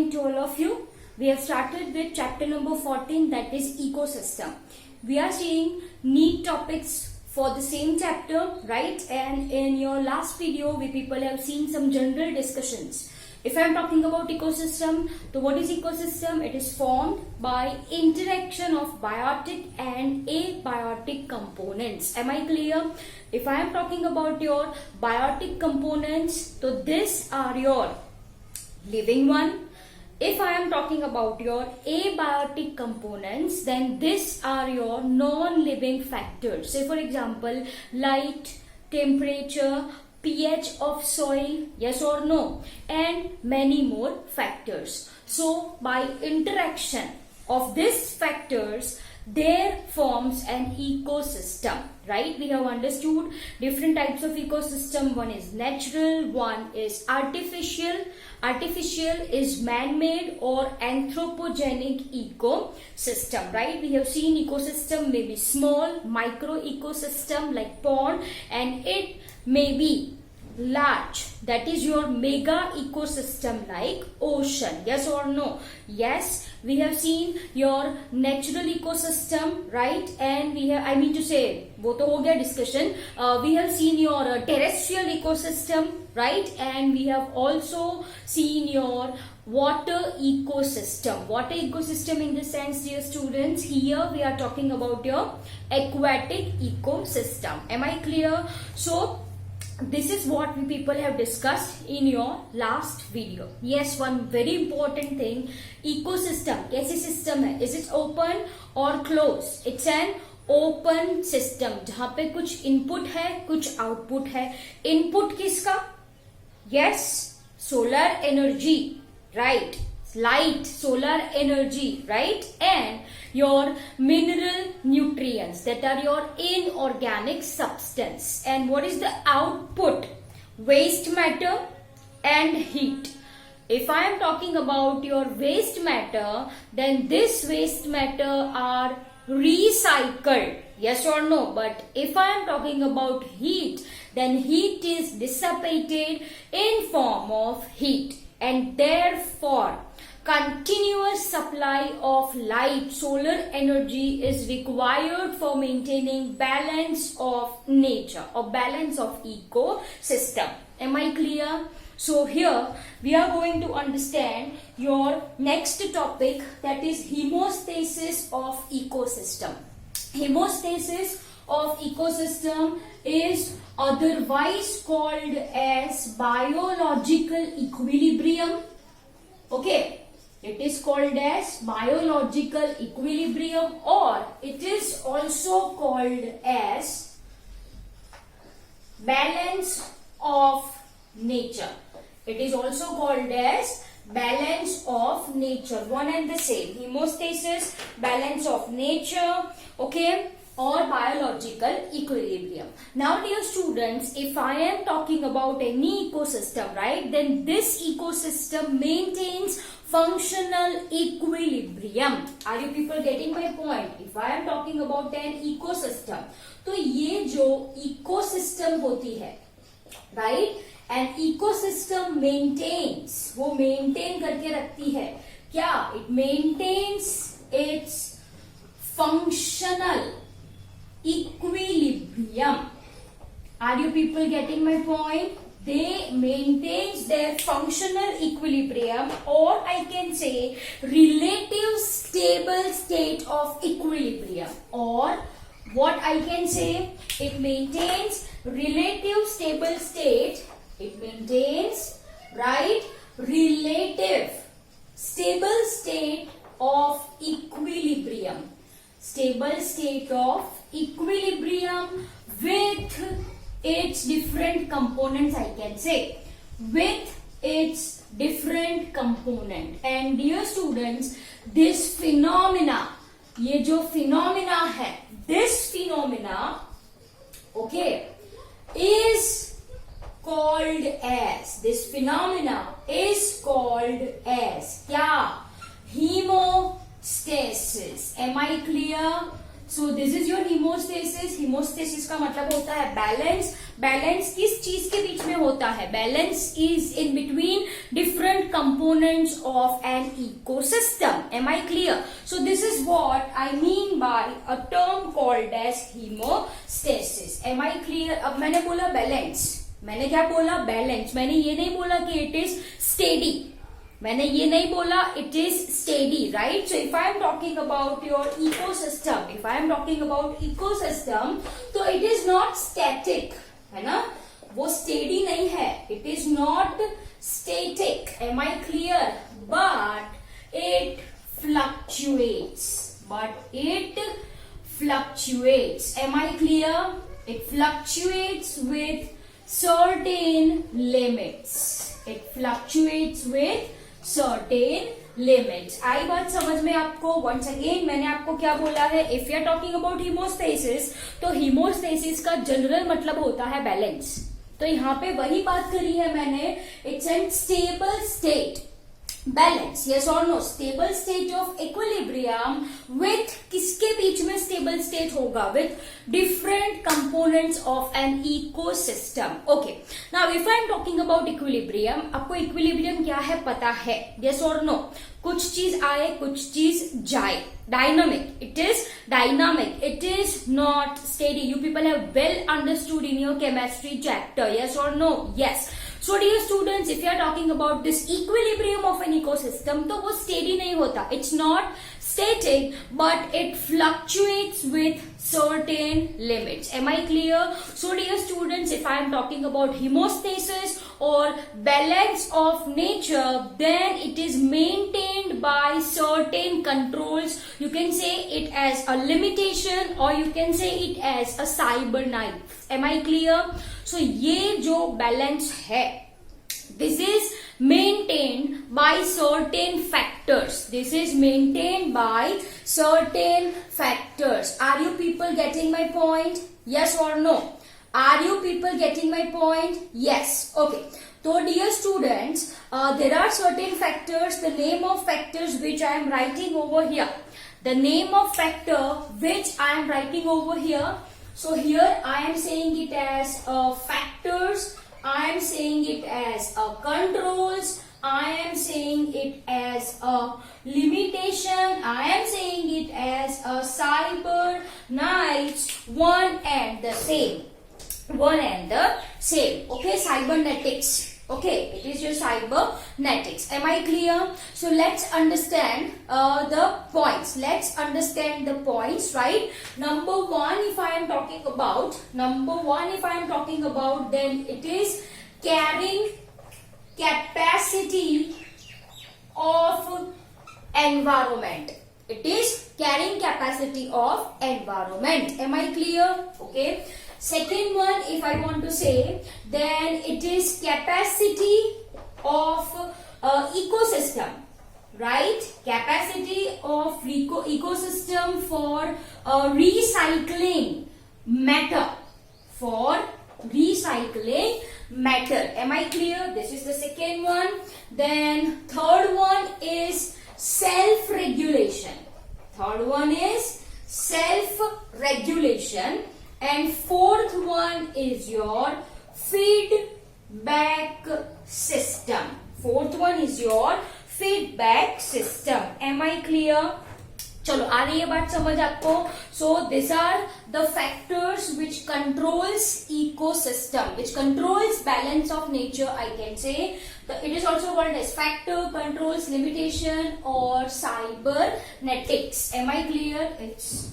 morning to all of you. We have started with chapter number 14, that is ecosystem. We are seeing neat topics for the same chapter, right? And in your last video, we people have seen some general discussions. If I am talking about ecosystem, so what is ecosystem? It is formed by interaction of biotic and abiotic components. Am I clear? If I am talking about your biotic components, so these are your living one. If I am talking about your abiotic components, then these are your non-living factors. Say for example, light, temperature, pH of soil, yes or no, and many more factors. So by interaction of these factors, there forms an ecosystem, right? We have understood different types of ecosystem. One is natural, one is artificial. Artificial is man-made or anthropogenic ecosystem, right? We have seen ecosystem may be small, micro ecosystem like pond, and it may be large, that is your mega ecosystem like ocean, yes or no? Yes, we have seen your natural ecosystem, right? And we have, I mean to say, wo to ho gaya discussion. We have seen your terrestrial ecosystem, right? And we have also seen your water ecosystem. Water ecosystem in the sense, dear students, here we are talking about your aquatic ecosystem. Am I clear? So this is what we people have discussed in your last video. Yes, one very important thing, ecosystem कैसी system है? Is it open or closed? It's an open system जहाँ पे कुछ input है, कुछ output है. Input किसका? Yes, solar energy, right? Light, solar energy, right? And your mineral nutrients, that are your inorganic substance. And what is the output? Waste matter and heat. If I am talking about your waste matter, then this waste matter are recycled, yes or no? But if I am talking about heat, then heat is dissipated in form of heat, and therefore continuous supply of light, solar energy is required for maintaining balance of nature or balance of ecosystem. Am I clear? So here we are going to understand your next topic, that is hemostasis of ecosystem. Hemostasis of ecosystem is otherwise called as biological equilibrium. Okay. It is called as biological equilibrium, or it is also called as balance of nature. It is also called as balance of nature. One and the same. Hemostasis, balance of nature, okay, or biological equilibrium. Now dear students, if I am talking about any ecosystem, right, then this ecosystem maintains functional equilibrium. Are you people getting my point? If I am talking about an ecosystem, तो ये जो ecosystem होती है, right, an ecosystem maintains, वो maintain करके रखती है क्या? It maintains its functional equilibrium. Are you people getting my point? They maintains their functional equilibrium, or I can say relative stable state of equilibrium, or what I can say, it maintains relative stable state. It maintains, right, relative stable state of equilibrium. Stable state of equilibrium with its different components, I can say, with its different component. And dear students, this phenomena, ये जो phenomena है, this phenomena, okay, is called as, this phenomena is called as क्या? Hemostasis. Am I clear? So this is your haemostasis. Haemostasis का मतलब होता है balance. Balance किस चीज के बीच में होता है? Balance is in between different components of an ecosystem. Am I clear? So this is what I mean by a term called as homeostasis. Am I clear? अब मैंने बोला बैलेंस. मैंने क्या बोला? बैलेंस. मैंने ये नहीं बोला कि इट इज स्टेडी. मैंने ये नहीं बोला it is steady, right? So if I am talking about your ecosystem, if I am talking about ecosystem, तो इट इज नॉट स्टैटिक, है ना? वो स्टेडी नहीं है. It is not static. Am I clear? But it fluctuates. But it fluctuates. Am I clear? It fluctuates with certain limits. It fluctuates with certain limits. आई बात समझ में आपको? once again मैंने आपको क्या बोला है? if you are talking about hemostasis, तो hemostasis का जनरल मतलब होता है बैलेंस. तो यहाँ पे वही बात करी है मैंने. It's a stable state. Balance, yes और no? Stable state of equilibrium with किसके बीच में स्टेबल स्टेट होगा? With different components of an ecosystem. Okay, now if I am talking about equilibrium, आपको इक्विलिब्रियम क्या है पता है? यस और नो? कुछ चीज आए, कुछ चीज जाए. Dynamic. It is dynamic. It is not steady. You people have well understood in your chemistry chapter. Yes और no? Yes. So dear students, if you are talking about this equilibrium of an ecosystem, तो वो steady नहीं होता. It's not static, but it fluctuates with certain limits. Am I clear? So dear students, if I am talking about hemostasis or balance of nature, then it is maintained by certain controls. You can say it as a limitation or you can say it as a cyberknife. Am I clear? So ये जो balance है, this is maintained by certain factors. This is maintained by certain factors. Are you people getting my point? Yes or no? Are you people getting my point? Yes. Okay. So dear students, there are certain factors. The name of factors which I am writing over here. The name of factor which I am writing over here. So here I am saying it as factors, I am saying it as controls, I am saying it as a limitation, I am saying it as a cybernetics, one and the same. One and the same. Okay, cybernetics. Okay, it is your cybernetics. Am I clear? So let's understand the points. Let's understand the points, right? Number one, if I am talking about, then it is carrying capacity of environment. It is carrying capacity of environment. Am I clear? Okay. Second one, if I want to say, then it is capacity of ecosystem, right? Capacity of ecosystem for recycling matter. For recycling matter. Am I clear? This is the second one. Then third one is self-regulation. Third one is self-regulation. And fourth one is your feedback system. Fourth one is your feedback system. Am I clear? चलो आ रही है बात समझ आपको? So these are the factors which controls ecosystem, which controls balance of nature. I can say it is also called as factor, controls, limitation, or cybernetics. Am I clear? It's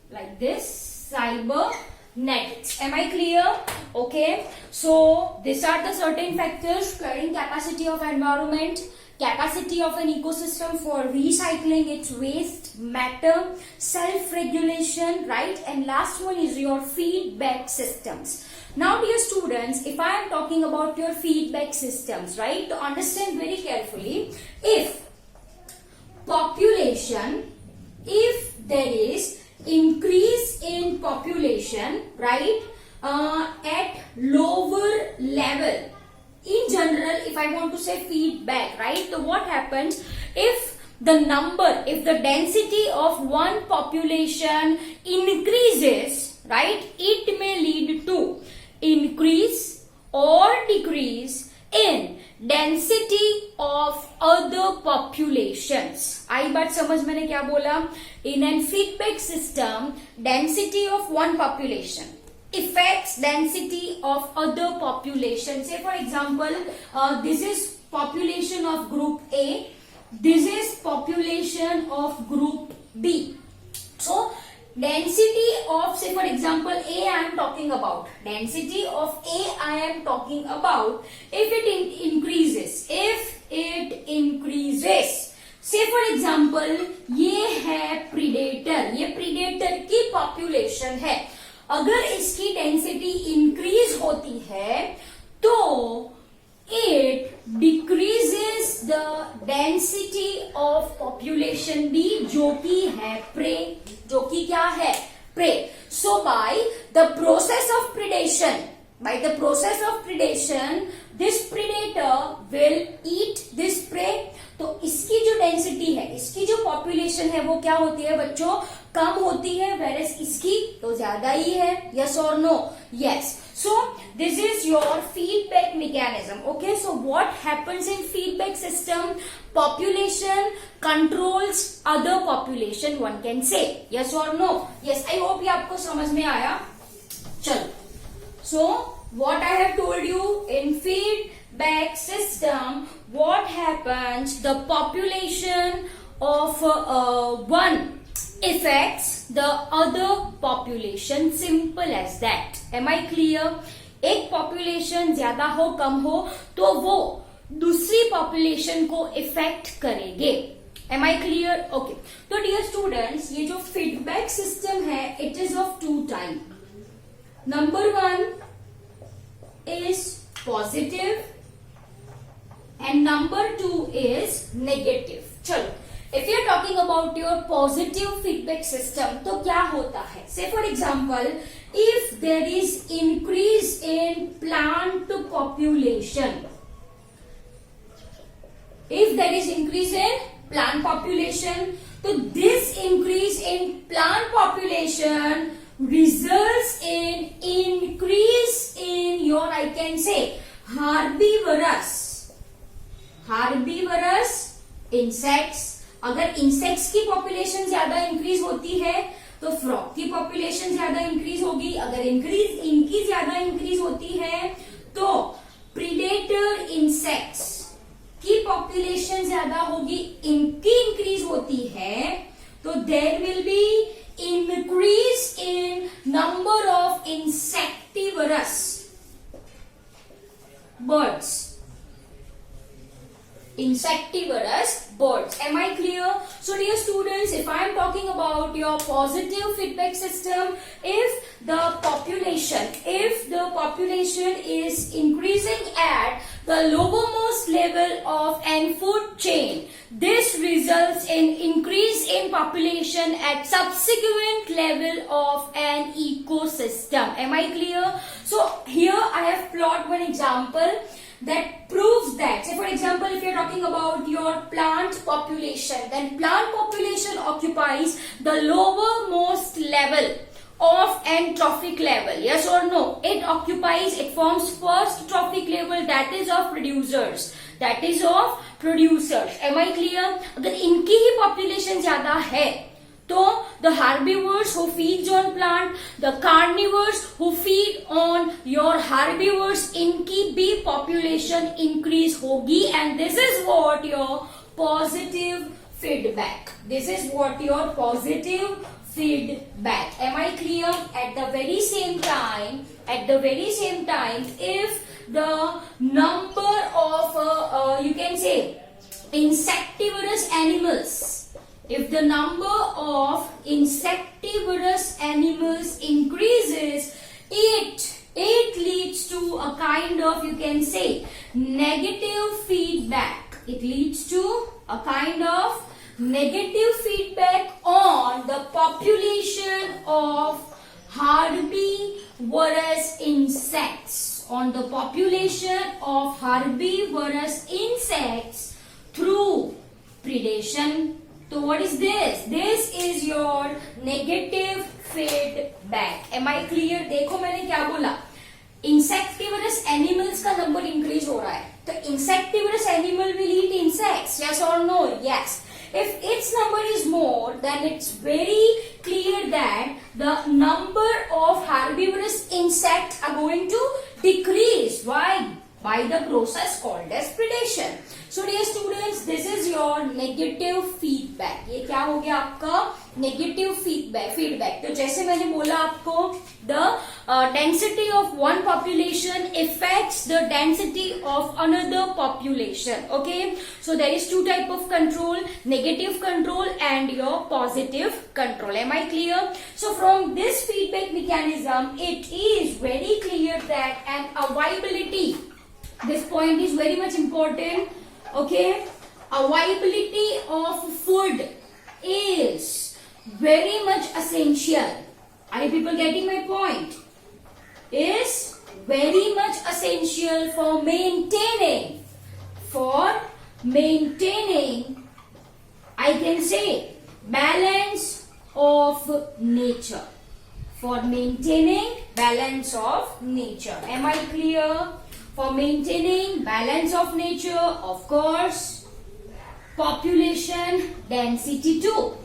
like this, cybernetics. Am I clear? Okay. So these are the certain factors: carrying capacity of environment, capacity of an ecosystem for recycling its waste matter, self-regulation, right? And last one is your feedback systems. Now dear students, if I am talking about your feedback systems, right, to understand very carefully, if population, if there is increase in population, right, at lower level, in general, if I want to say feedback, right, so what happens if the number, if the density of one population increases, right, it may lead to increase or decrease in density of other populations. आई बात समझ मैंने क्या बोला? In an feedback system, density of one population affects density of other population. Say for example, this is population of group A, this is population of group B. So density of, say for example, A I am talking about, density of A I am talking about, if it increases, say for example, ये है predator, ये predator की population है, अगर इसकी density increase होती है तो it decreases the density of population B, जो कि है prey, जो कि क्या है? prey. So by the process of predation, this predator will eat this prey. तो इसकी जो डेंसिटी है, इसकी जो पॉपुलेशन है वो क्या होती है बच्चों? कम होती है, whereas इसकी तो ज्यादा ही है. Yes or no? Yes. So this is your feedback mechanism. Okay, so what happens in feedback system? Population controls other population, one can say. Yes or no? Yes. I hope ये आपको समझ में आया. चलो. So what I have told you, in feedback system, what happens? The population of one affects the other population. Simple as that. Am I clear? एक population ज्यादा हो कम हो तो वो दूसरी population को affect करेंगे. Am I clear? Okay. तो dear students, ये जो feedback system है, it is of two type. Number one is positive and number two is negative. चलो, if you are talking about your positive feedback system, तो क्या होता है? Say for example, if there is increase in plant population, if there is increase in plant population, तो this increase in plant population results in increase in your, I can say, herbivorous insects. अगर insects की population ज्यादा increase होती है तो frog की population ज्यादा increase होगी. अगर इनकी ज्यादा इंक्रीज होती है तो प्रीडेटर इंसेक्ट्स की पॉपुलेशन ज्यादा होगी. इनकी इंक्रीज होती है तो there will be increase in number of insectivorous birds. Am I clear? So dear students, if I am talking about your positive feedback system, if the population is increasing at the lowermost level of an food chain, this results in increase in population at subsequent level of an ecosystem. Am I clear? So here I have plot one example that proves that. Say for example, if you are talking about your plant population, then plant population occupies the lowermost level of an trophic level. Yes or no? It forms first trophic level, that is of producers. Am I clear? अगर इनकी ही population ज्यादा है तो the herbivores who feeds on plant, the carnivores who feed on your herbivores, इनकी भी population increase होगी, and this is what your positive feedback. Am I clear? At the very same time, if the number of you can say insectivorous animals, if the number of insectivorous animals increases, it leads to a kind of, you can say, negative feedback. It leads to a kind of negative feedback on the population of herbivorous insects. Through predators. predation. So what is this? This is your negative feedback. Am I clear? देखो मैंने क्या बोला, insectivorous animals का number increase हो रहा है, तो insectivorous animal will eat insects, yes or no? Yes. If its number is more, then it's very clear that the number of herbivorous insects are going to decrease. Why? By the process called as predation. So dear students, this is your negative feedback. ये क्या हो गया आपका negative feedback. तो जैसे मैंने बोला आपको, the density of one population affects the density of another population. Okay, so there is two type of control: negative control and your positive control. Am I clear? So from this feedback mechanism, it is very clear that an availability. This point is very much important. Okay, availability of food is very much essential. Are you people getting my point? Is very much essential for maintaining, I can say, balance of nature. For maintaining balance of nature. Am I clear? For maintaining balance of nature, of course, population density too.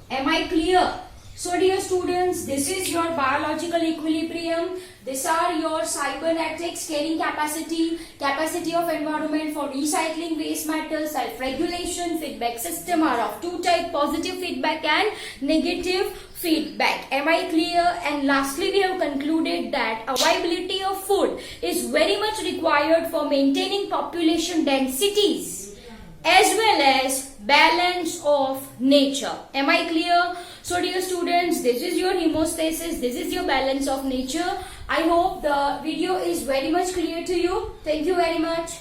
Am I clear? So dear students, this is your biological equilibrium. These are your cybernetics, carrying capacity of environment for recycling waste matter, self-regulation, feedback system are of two types: positive feedback and negative feedback. Am I clear? And lastly, we have concluded that availability of food is very much required for maintaining population densities as well as balance of nature. Am I clear? So dear students, this is your hemostasis, this is your balance of nature. I hope the video is very much clear to you. Thank you very much.